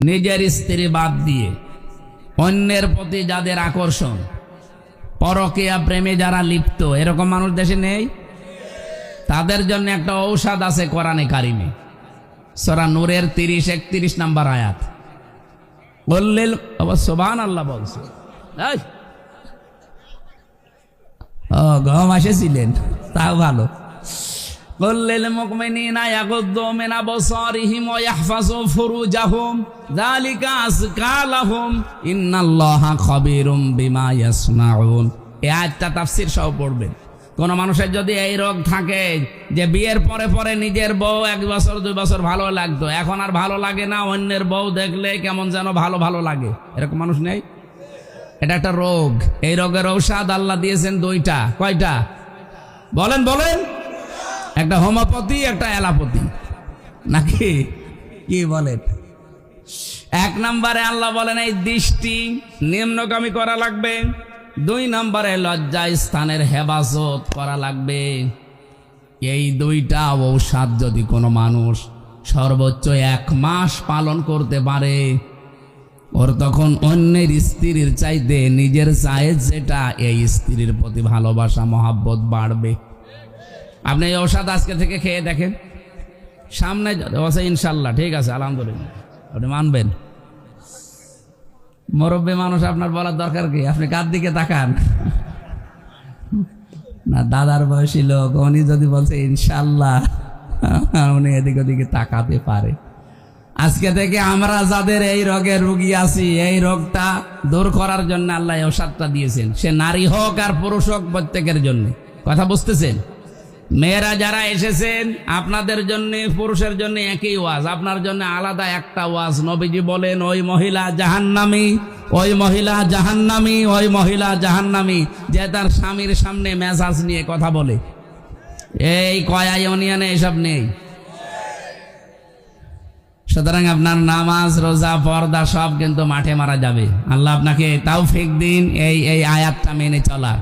নিজের স্ত্রী বাদ দিয়ে অন্যের প্রতি যাদের আকর্ষণ, পরকীয়া প্রেমে যারা লিপ্ত, এরকম মানুষ দেশে নেই? তাদের জন্য একটা ঔষধ আছে কোরআনে কারিমে, সূরা নূরের 30-31 নম্বর আয়াত। বললেন সুবহানাল্লাহ বলছে, গম আসেছিলেন, তাও ভালো। কুল্লিল মুমিনিনা ইয়াগুদ্দু মিন আবসারিহিম ওয়া ইয়াহফাযু ফুরুজাহুম যালিকা আযকা লাহুম ইন্নাল্লাহা খাবীরুম বিমা ইয়াসনাউন। এই আয়াতটা তাফসীর সহ পড়বেন। কোন মানুষের যদি এই রোগ থাকে যে বিয়ের পরে পরে নিজের বউ 1 বছর 2 বছর ভালো লাগতো, এখন আর ভালো লাগে না, অন্যের বউ দেখলে কেমন যেন ভালো ভালো লাগে, এরকম মানুষ নেই? এটা একটা রোগ। এই রোগের ঔষধ আল্লাহ দিয়েছেন 2টা। কয়টা বলেন বলেন? একটা হোমিওপ্যাথি, একটা অ্যালোপ্যাথি, নাকি কি বলেন? 1 নম্বরে আল্লাহ বলেন এই দৃষ্টি নিম্নগামী করা লাগবে। 2 নম্বরে লজ্জা স্থানের হেফাজত করা লাগবে। এই 2টা ঔষধ যদি কোনো মানুষ সর্বোচ্চ 1 মাস পালন করতে পারে, ওর তখন অন্যের স্ত্রীর চাইতে নিজের চায় যেটা, এই স্ত্রীর প্রতি ভালোবাসা মহাব্বত বাড়বে। আপনি এই ঔষধ আজকে থেকে খেয়ে দেখেন, সামনে বসে ইনশাল্লাহ ঠিক আছে, আলহামদুলিল্লাহ, আপনি মানবেন। মুরব্বী মানুষ, আপনার বলার দরকার কি? আপনি কার দিকে তাকান? না, দাদার বয়সী লোক, উনি যদি বলছে ইনশাল্লাহ, উনি এদিকে ওদিকে তাকাতে পারে। আজকে থেকে আমরা যাদের এই রোগের রোগী আছি, এই রোগটা দূর করার জন্য আল্লাহ এই ঔষধটা দিয়েছেন। সে নারী হোক আর পুরুষ হোক, প্রত্যেকের জন্য। কথা বুঝতেছেন? মেয়েরা যারা এসেছেন, আপনাদের জন্য পুরুষের জন্য একই ওয়াজ, আপনার জন্য আলাদা একটা ওয়াজ। নবীজি বলেন ওই মহিলা জাহান্নামী, ওই মহিলা জাহান্নামী, ওই মহিলা জাহান্নামী, যে তার স্বামীর সামনে মেজাজ নিয়ে কথা বলে। এই কয়া ইউনিয়নে এসব নেই। সুতরাং আপনার নামাজ, রোজা, পর্দা সব কিন্তু মাঠে মারা যাবে। আল্লাহ আপনাকে তাওফিক দিন এই আয়াতটা মেনে চলার।